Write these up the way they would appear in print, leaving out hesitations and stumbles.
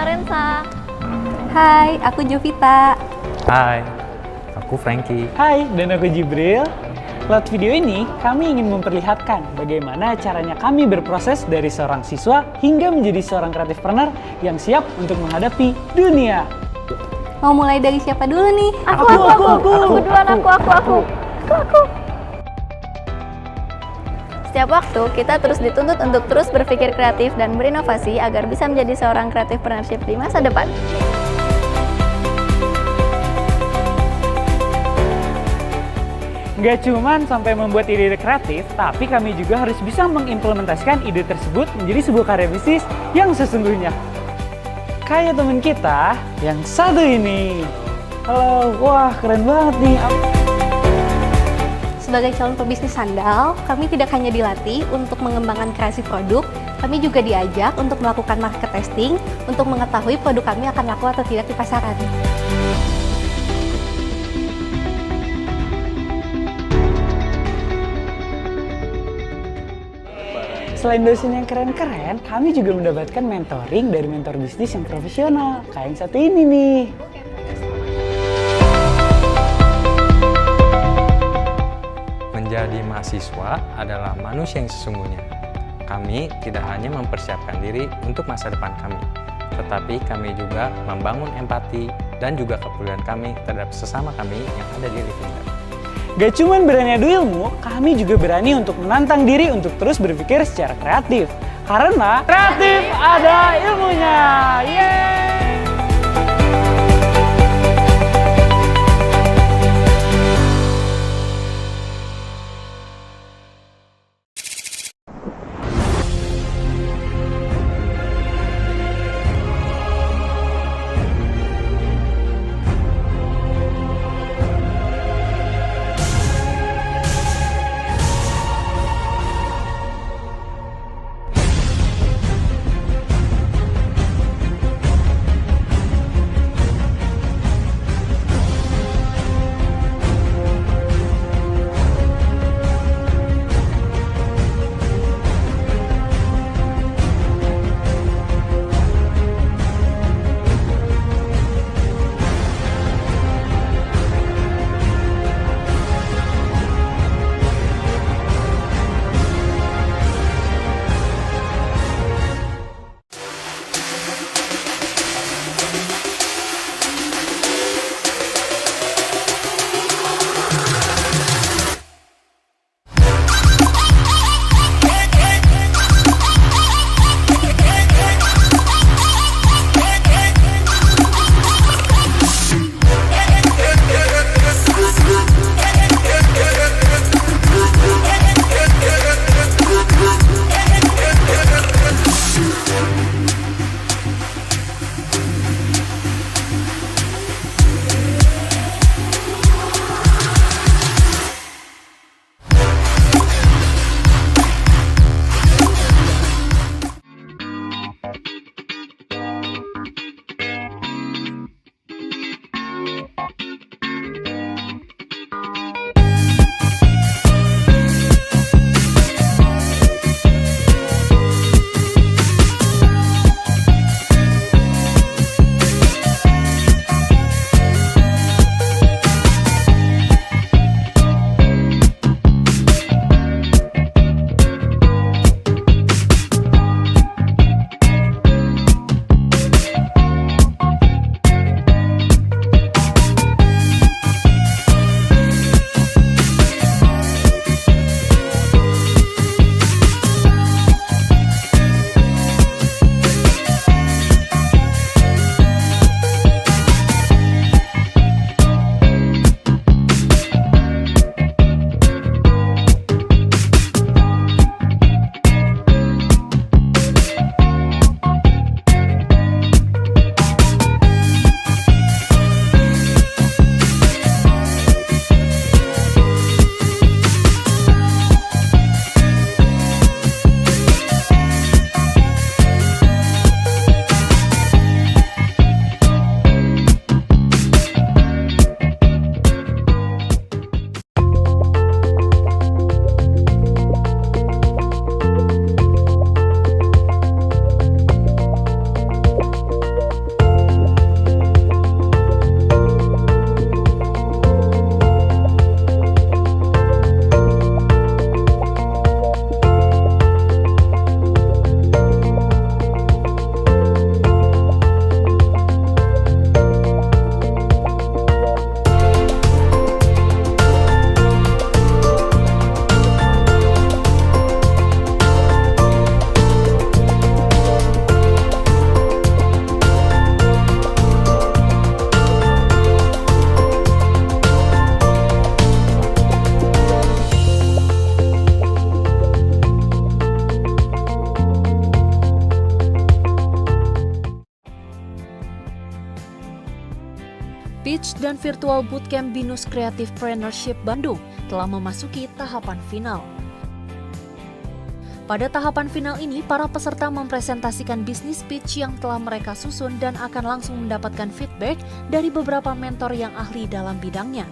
Rensa. Hai, aku Jovita. Hai, aku Frankie. Hai, dan aku Jibril. Lewat video ini, kami ingin memperlihatkan bagaimana caranya kami berproses dari seorang siswa hingga menjadi seorang kreatifpreneur yang siap untuk menghadapi dunia. Mau mulai dari siapa dulu nih? Aku duluan, aku. Setiap waktu, kita terus dituntut untuk terus berpikir kreatif dan berinovasi agar bisa menjadi seorang kreatifpreneurship di masa depan. Nggak cuman sampai membuat ide kreatif, tapi kami juga harus bisa mengimplementasikan ide tersebut menjadi sebuah karya bisnis yang sesungguhnya. Kayak teman kita yang satu ini. Halo, wah keren banget nih. Sebagai calon pebisnis handal, kami tidak hanya dilatih untuk mengembangkan kreasi produk, kami juga diajak untuk melakukan market testing untuk mengetahui produk kami akan laku atau tidak di pasaran. Selain dosen yang keren-keren, kami juga mendapatkan mentoring dari mentor bisnis yang profesional. Kayak yang satu ini nih. Menjadi mahasiswa adalah manusia yang sesungguhnya. Kami tidak hanya mempersiapkan diri untuk masa depan kami, tetapi kami juga membangun empati dan juga kepedulian kami terhadap sesama kami yang ada di Living. Gak cuman berani adu ilmu, kami juga berani untuk menantang diri untuk terus berpikir secara kreatif. Karena kreatif ada ilmunya. Yeay! Pitch dan Virtual Bootcamp BINUS Creative Preneurship Bandung telah memasuki tahapan final. Pada tahapan final ini, para peserta mempresentasikan bisnis pitch yang telah mereka susun dan akan langsung mendapatkan feedback dari beberapa mentor yang ahli dalam bidangnya.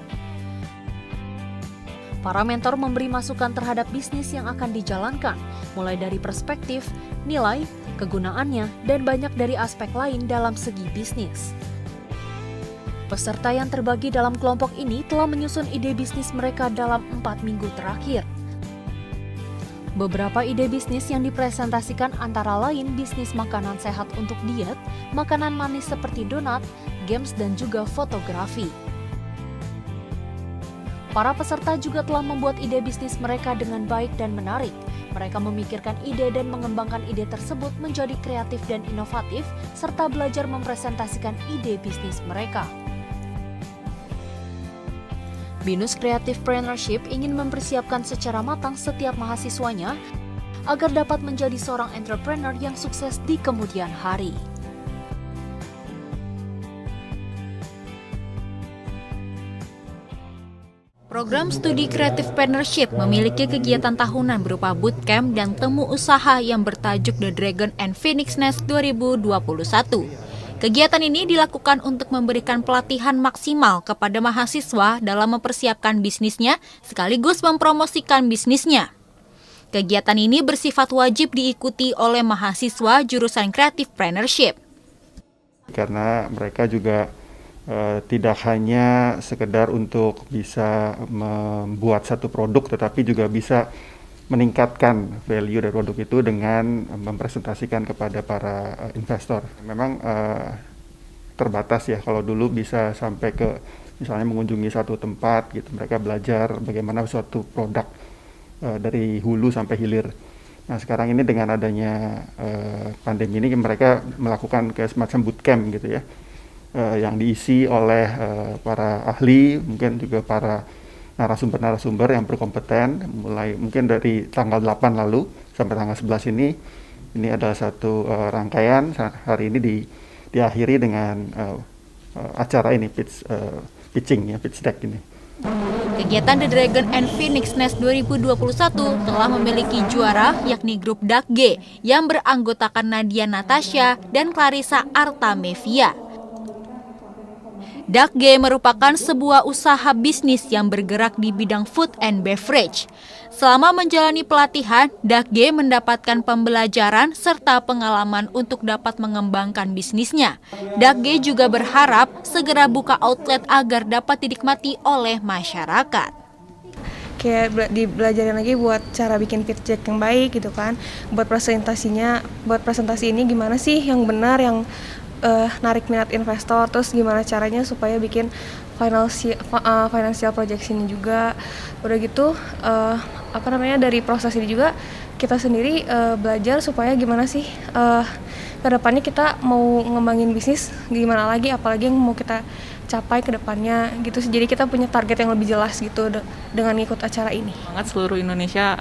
Para mentor memberi masukan terhadap bisnis yang akan dijalankan, mulai dari perspektif, nilai, kegunaannya, dan banyak dari aspek lain dalam segi bisnis. Peserta yang terbagi dalam kelompok ini telah menyusun ide bisnis mereka dalam 4 minggu terakhir. Beberapa ide bisnis yang dipresentasikan antara lain bisnis makanan sehat untuk diet, makanan manis seperti donat, games, dan juga fotografi. Para peserta juga telah membuat ide bisnis mereka dengan baik dan menarik. Mereka memikirkan ide dan mengembangkan ide tersebut menjadi kreatif dan inovatif, serta belajar mempresentasikan ide bisnis mereka. BINUS Creative Preneurship ingin mempersiapkan secara matang setiap mahasiswanya agar dapat menjadi seorang entrepreneur yang sukses di kemudian hari. Program studi Creative Preneurship memiliki kegiatan tahunan berupa bootcamp dan temu usaha yang bertajuk The Dragon and Phoenix Nest 2021. Kegiatan ini dilakukan untuk memberikan pelatihan maksimal kepada mahasiswa dalam mempersiapkan bisnisnya sekaligus mempromosikan bisnisnya. Kegiatan ini bersifat wajib diikuti oleh mahasiswa jurusan Creative Preneurship. Karena mereka juga tidak hanya sekedar untuk bisa membuat satu produk, tetapi juga bisa meningkatkan value dari produk itu dengan mempresentasikan kepada para investor. Memang terbatas ya, kalau dulu bisa sampai ke misalnya mengunjungi satu tempat gitu, mereka belajar bagaimana suatu produk dari hulu sampai hilir. Nah sekarang ini dengan adanya pandemi ini mereka melakukan kayak semacam bootcamp gitu ya, yang diisi oleh para ahli, mungkin juga para narasumber-narasumber yang berkompeten, mulai mungkin dari tanggal 8 lalu sampai tanggal 11 ini adalah satu rangkaian. Hari ini diakhiri dengan acara ini, pitching ya, pitch deck ini. Kegiatan The Dragon and Phoenix Nest 2021 telah memiliki juara yakni grup Dak G yang beranggotakan Nadia Natasha dan Clarissa Artamevia. Dak G merupakan sebuah usaha bisnis yang bergerak di bidang food and beverage. Selama menjalani pelatihan, Dak G mendapatkan pembelajaran serta pengalaman untuk dapat mengembangkan bisnisnya. Dak G juga berharap segera buka outlet agar dapat dinikmati oleh masyarakat. Kayak dibelajarin lagi buat cara bikin pitch deck yang baik gitu kan. Buat presentasi ini gimana sih yang benar, yang narik minat investor, terus gimana caranya supaya bikin financial projection juga. Udah gitu dari proses ini juga kita sendiri belajar supaya gimana sih ke depannya kita mau ngembangin bisnis gimana lagi, apalagi yang mau kita capai ke depannya gitu. Jadi kita punya target yang lebih jelas gitu dengan ikut acara ini. Banget seluruh Indonesia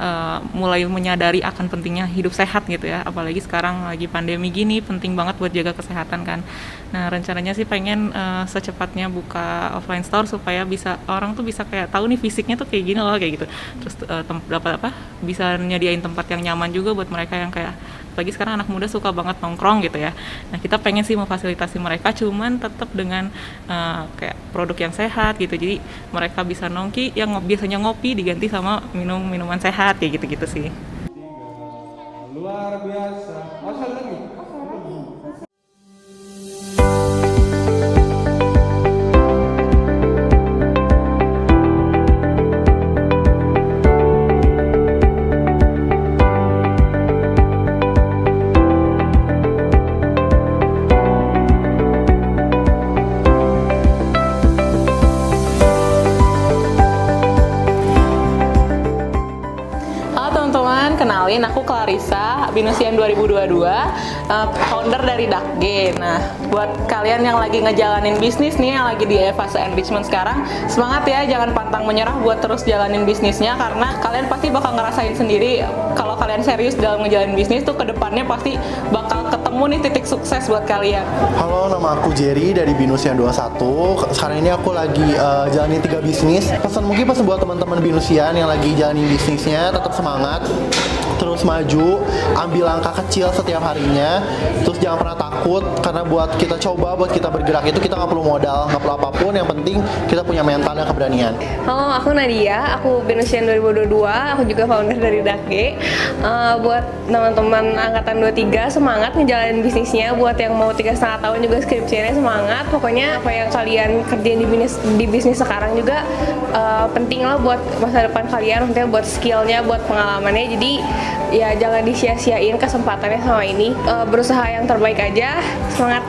mulai menyadari akan pentingnya hidup sehat gitu ya. Apalagi sekarang lagi pandemi gini, penting banget buat jaga kesehatan kan. Nah, rencananya sih pengen secepatnya buka offline store supaya bisa orang tuh bisa kayak tahu nih fisiknya tuh kayak gini loh, kayak gitu. Terus bisa nyediain tempat yang nyaman juga buat mereka yang kayak, apalagi sekarang anak muda suka banget nongkrong gitu ya. Nah kita pengen sih memfasilitasi mereka, cuman tetap dengan kayak produk yang sehat gitu. Jadi mereka bisa nongki yang biasanya ngopi diganti sama minuman sehat kayak gitu-gitu sih. Luar biasa. Lagi. Kenalin, aku Clarissa, Binusian 2022, founder dari Dak G. Nah, buat kalian yang lagi ngejalanin bisnis nih, yang lagi di fase enrichment sekarang, semangat ya, jangan pantang menyerah buat terus jalanin bisnisnya, karena kalian pasti bakal ngerasain sendiri kalau kalian serius dalam ngejalanin bisnis tuh ke depannya pasti bakal ketemu ketemu nih titik sukses buat kalian? Halo, nama aku Jerry dari Binus yang 21. Sekarang ini aku lagi jalanin 3 bisnis. Pesan buat teman-teman Binusian yang lagi jalanin bisnisnya, tetap semangat, terus maju, ambil langkah kecil setiap harinya, terus jangan pernah takut, karena buat kita coba, buat kita bergerak itu kita nggak perlu modal, nggak perlu apapun, yang penting kita punya mental dan keberanian. Halo, aku Nadia, aku Binusian 2022, aku juga founder dari Dake. Buat teman-teman angkatan 23, semangat ngejalanin bisnisnya. Buat yang mau 3,5 tahun juga skripsinya semangat. Pokoknya apa yang kalian kerjain di bisnis sekarang juga penting lah buat masa depan kalian, maksudnya buat skillnya, buat pengalamannya. Jadi ya jangan disia-siain kesempatannya sama ini. Berusaha yang terbaik aja, semangat.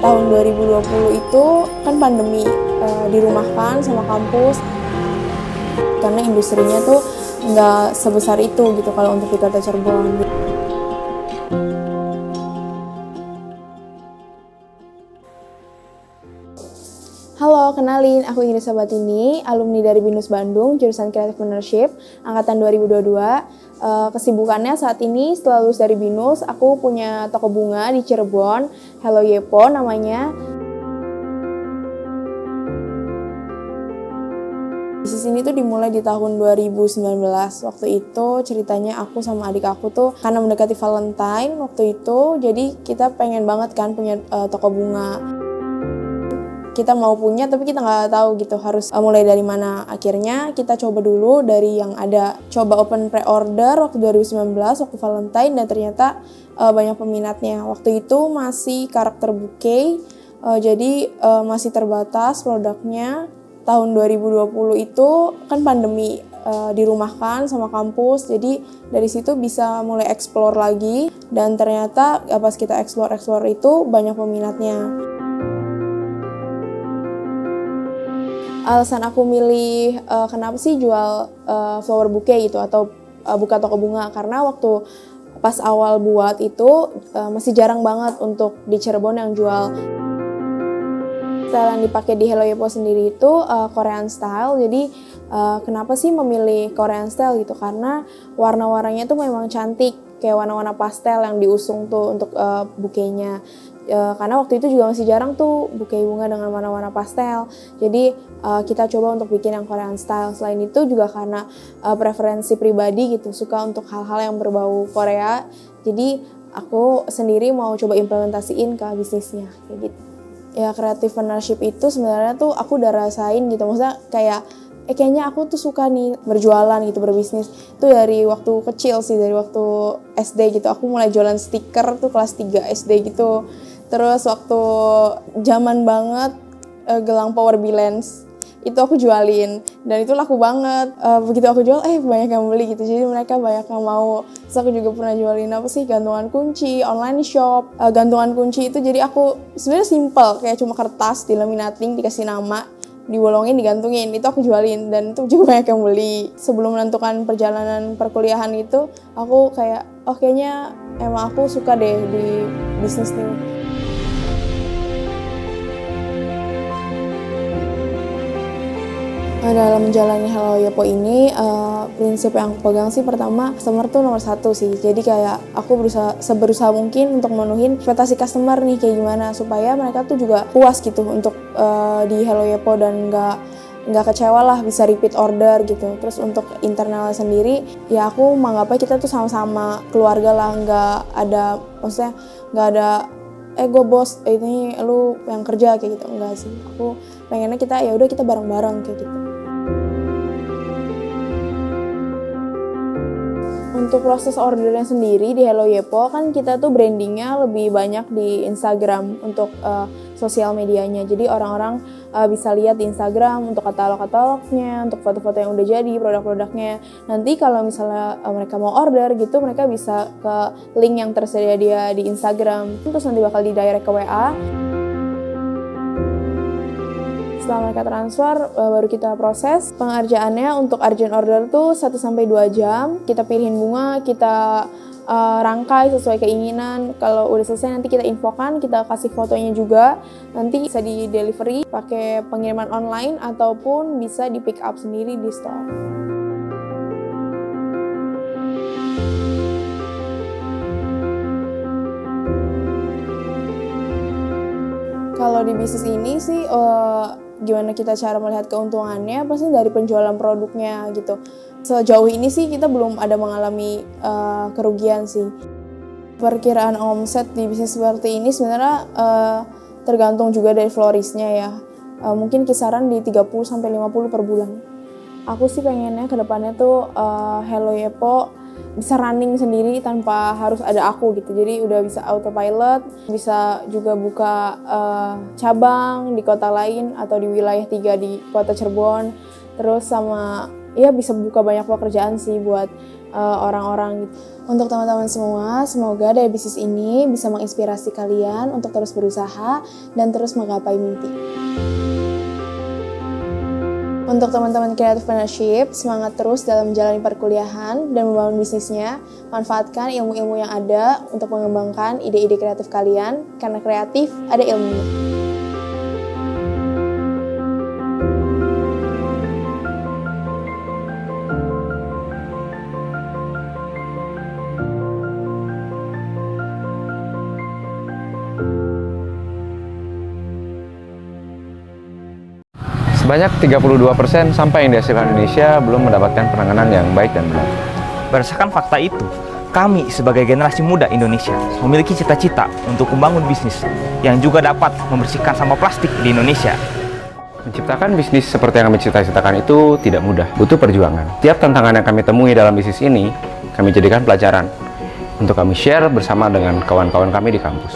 Tahun 2020 itu kan pandemi, dirumahkan sama kampus karena industrinya tuh nggak sebesar itu gitu kalau untuk di Kota Cirebon. Halo, kenalin, aku Ingrid Sabatini, alumni dari Binus Bandung, jurusan Creative Partnership, angkatan 2022. Kesibukannya saat ini setelah lulus dari Binus, aku punya toko bunga di Cirebon, Hello Yepo namanya. Bisnis ini tuh dimulai di tahun 2019. Waktu itu ceritanya aku sama adik aku tuh karena mendekati Valentine waktu itu, jadi kita pengen banget kan punya toko bunga. Kita mau punya tapi kita nggak tahu gitu harus mulai dari mana. Akhirnya kita coba dulu dari yang ada. Coba open pre-order waktu 2019 waktu Valentine dan ternyata banyak peminatnya. Waktu itu masih karakter bouquet, jadi masih terbatas produknya. Tahun 2020 itu kan pandemi, dirumahkan sama kampus, jadi dari situ bisa mulai explore lagi dan ternyata pas kita explore itu banyak peminatnya. Alasan aku milih kenapa sih jual flower bouquet gitu atau buka toko bunga, karena waktu pas awal buat itu masih jarang banget untuk di Cirebon yang jual. Style yang dipakai di Hello Yepo sendiri itu Korean style, jadi kenapa sih memilih Korean style gitu, karena warna-warnanya tuh memang cantik, kayak warna-warna pastel yang diusung tuh untuk bouquetnya. Karena waktu itu juga masih jarang tuh bouquet bunga dengan warna-warna pastel, jadi kita coba untuk bikin yang Korean style. Selain itu juga karena preferensi pribadi gitu, suka untuk hal-hal yang berbau Korea, jadi aku sendiri mau coba implementasiin ke bisnisnya kayak gitu. Ya, creative partnership itu sebenarnya tuh aku udah rasain gitu, maksudnya kayak kayaknya aku tuh suka nih berjualan gitu, berbisnis. Itu dari waktu kecil sih, dari waktu SD gitu. Aku mulai jualan stiker tuh kelas 3 SD gitu. Terus waktu zaman banget gelang Power Balance itu aku jualin dan itu laku banget. Begitu aku jual banyak yang beli gitu, jadi mereka banyak yang mau. Terus aku juga pernah jualin gantungan kunci, online shop. Gantungan kunci itu jadi aku sebenarnya simple, kayak cuma kertas dilaminating, dikasih nama, dibolongin, digantungin, itu aku jualin dan itu juga banyak yang beli. Sebelum menentukan perjalanan perkuliahan itu, aku kayak kayaknya emang aku suka deh di bisnis ini. Dalam menjalani Hello Yepo ini, prinsip yang aku pegang sih pertama, customer tuh nomor satu sih. Jadi kayak aku berusaha mungkin untuk memenuhin ekspektasi customer nih kayak gimana, supaya mereka tuh juga puas gitu untuk di Hello Yepo dan nggak kecewa lah, bisa repeat order gitu. Terus untuk internalnya sendiri, ya aku menganggapnya kita tuh sama-sama keluarga lah, maksudnya nggak ada gue bos, ini lu yang kerja kayak gitu, enggak sih. Aku pengennya kita ya udah kita bareng-bareng kayak gitu. Untuk proses ordernya sendiri di Hello Yepo kan kita tuh brandingnya lebih banyak di Instagram untuk sosial medianya. Jadi orang-orang bisa lihat di Instagram untuk katalog-katalognya, untuk foto-foto yang udah jadi, produk-produknya. Nanti kalau misalnya mereka mau order gitu, mereka bisa ke link yang tersedia dia di Instagram. Terus nanti bakal di direct ke WA. Setelah mereka transfer, baru kita proses pengerjaannya. Untuk urgent order tuh 1-2 jam. Kita pilihin bunga, kita rangkai sesuai keinginan. Kalau udah selesai nanti kita infokan, kita kasih fotonya juga. Nanti bisa di delivery pakai pengiriman online ataupun bisa di pick up sendiri di store. Kalau di bisnis ini sih gimana kita cara melihat keuntungannya, pasti dari penjualan produknya gitu. Sejauh ini sih kita belum ada mengalami kerugian sih. Perkiraan omset di bisnis seperti ini sebenarnya tergantung juga dari floristnya ya. Mungkin kisaran di 30-50 per bulan. Aku sih pengennya ke depannya tuh Hello Yepo bisa running sendiri tanpa harus ada aku gitu. Jadi udah bisa autopilot, bisa juga buka cabang di kota lain atau di wilayah 3 di kota Cirebon. Terus sama ya bisa buka banyak pekerjaan sih buat orang-orang gitu. Untuk teman-teman semua, semoga dari bisnis ini bisa menginspirasi kalian untuk terus berusaha dan terus menggapai mimpi. Untuk teman-teman Creative Partnership, semangat terus dalam menjalani perkuliahan dan membangun bisnisnya. Manfaatkan ilmu-ilmu yang ada untuk mengembangkan ide-ide kreatif kalian, karena kreatif ada ilmunya. Sebanyak 32% sampah yang dihasilkan Indonesia belum mendapatkan penanganan yang baik dan benar. Berdasarkan fakta itu, kami sebagai generasi muda Indonesia memiliki cita-cita untuk membangun bisnis yang juga dapat membersihkan sampah plastik di Indonesia. Menciptakan bisnis seperti yang kami cita-citakan itu tidak mudah, butuh perjuangan. Tiap tantangan yang kami temui dalam bisnis ini, kami jadikan pelajaran untuk kami share bersama dengan kawan-kawan kami di kampus.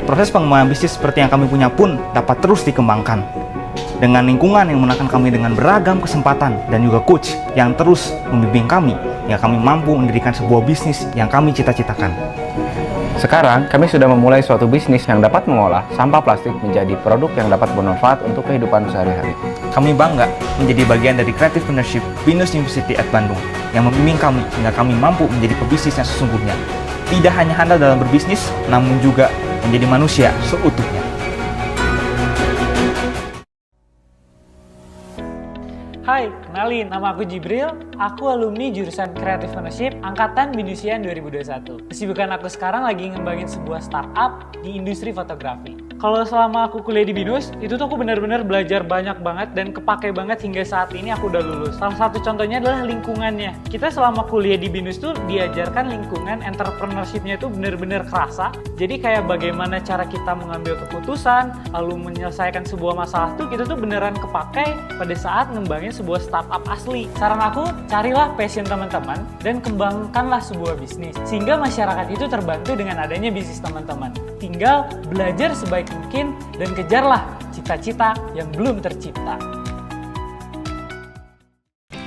Proses pengembangan bisnis seperti yang kami punya pun dapat terus dikembangkan. Dengan lingkungan yang menekan kami dengan beragam kesempatan dan juga coach yang terus membimbing kami, yang kami mampu mendirikan sebuah bisnis yang kami cita-citakan. Sekarang, kami sudah memulai suatu bisnis yang dapat mengolah sampah plastik menjadi produk yang dapat bermanfaat untuk kehidupan sehari-hari. Kami bangga menjadi bagian dari Creative Partnership Binus University at Bandung yang membimbing kami hingga kami mampu menjadi pebisnis yang sesungguhnya. Tidak hanya handal dalam berbisnis, namun juga menjadi manusia seutuhnya. Hai, kenalin, nama aku Jibril. Aku alumni jurusan Creative Partnership Angkatan Binusian 2021. Kesibukan aku sekarang lagi ngembangin sebuah startup di industri fotografi. Kalau selama aku kuliah di Binus, itu tuh aku benar-benar belajar banyak banget dan kepake banget hingga saat ini aku udah lulus. Salah satu contohnya adalah lingkungannya. Kita selama kuliah di Binus tuh diajarkan lingkungan entrepreneurship-nya itu benar-benar kerasa. Jadi kayak bagaimana cara kita mengambil keputusan, lalu menyelesaikan sebuah masalah tuh kita tuh beneran kepake pada saat ngembangin sebuah startup asli. Saran aku, carilah passion teman-teman dan kembangkanlah sebuah bisnis. Sehingga masyarakat itu terbantu dengan adanya bisnis teman-teman. Tinggal belajar sebaik mungkin dan kejarlah cita-cita yang belum tercipta.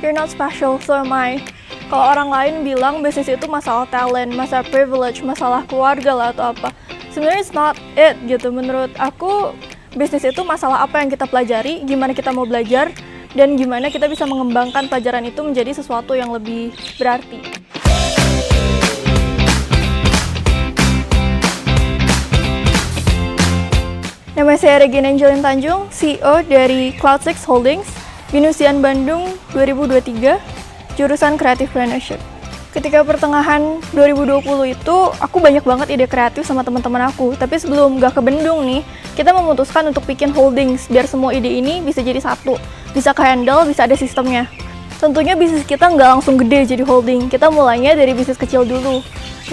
You're not special, so am I. Kalau orang lain bilang bisnis itu masalah talent, masalah privilege, masalah keluarga lah atau apa. Sebenarnya it's not it gitu. Menurut aku, bisnis itu masalah apa yang kita pelajari, gimana kita mau belajar, dan gimana kita bisa mengembangkan pelajaran itu menjadi sesuatu yang lebih berarti. Nama saya Regina Angelin Tanjung, CEO dari Cloud6 Holdings, Binusian Bandung 2023, jurusan Creative Partnership. Ketika pertengahan 2020 itu, aku banyak banget ide kreatif sama teman-teman aku. Tapi sebelum gak ke Bendung nih, kita memutuskan untuk bikin holdings biar semua ide ini bisa jadi satu, bisa ke-handle, bisa ada sistemnya. Tentunya bisnis kita nggak langsung gede jadi holding, kita mulainya dari bisnis kecil dulu.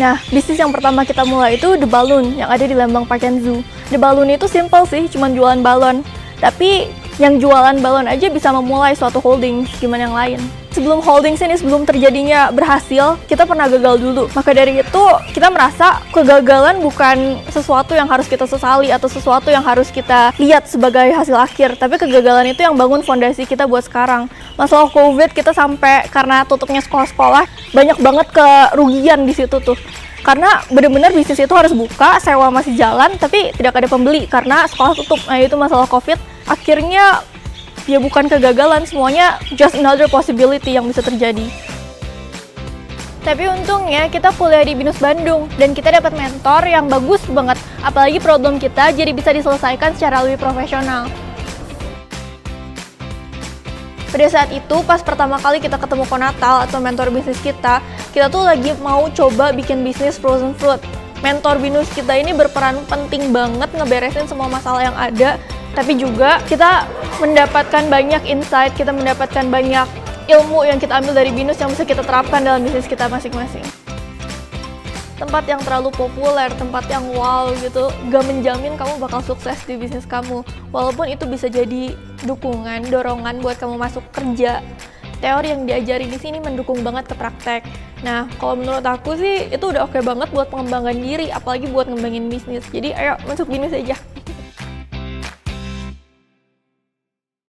Nah, bisnis yang pertama kita mulai itu The Balloon yang ada di Lembang Park and Zoo. The Balloon itu simple sih, cuma jualan balon. Tapi yang jualan balon aja bisa memulai suatu holding, gimana yang lain. Sebelum holding ini, sebelum terjadinya berhasil, kita pernah gagal dulu. Maka dari itu, kita merasa kegagalan bukan sesuatu yang harus kita sesali atau sesuatu yang harus kita lihat sebagai hasil akhir. Tapi kegagalan itu yang bangun fondasi kita buat sekarang. Masalah COVID, kita sampai karena tutupnya sekolah-sekolah, banyak banget kerugian di situ tuh. Karena benar-benar bisnis itu harus buka, sewa masih jalan, tapi tidak ada pembeli karena sekolah tutup. Nah, itu masalah COVID. Akhirnya ya bukan kegagalan, semuanya just another possibility yang bisa terjadi. Tapi untungnya kita kuliah di BINUS Bandung dan kita dapat mentor yang bagus banget. Apalagi problem kita jadi bisa diselesaikan secara lebih profesional. Pada saat itu, pas pertama kali kita ketemu Konatal atau mentor bisnis kita tuh lagi mau coba bikin bisnis frozen fruit. Mentor BINUS kita ini berperan penting banget ngeberesin semua masalah yang ada. Tapi juga kita mendapatkan banyak insight, kita mendapatkan banyak ilmu yang kita ambil dari BINUS yang bisa kita terapkan dalam bisnis kita masing-masing. Tempat yang terlalu populer, tempat yang wow gitu, gak menjamin kamu bakal sukses di bisnis kamu. Walaupun itu bisa jadi dukungan, dorongan buat kamu masuk kerja. Teori yang diajari di sini mendukung banget ke praktek. Nah, kalau menurut aku sih itu udah oke banget buat pengembangan diri, apalagi buat ngembangin bisnis. Jadi ayo masuk BINUS aja.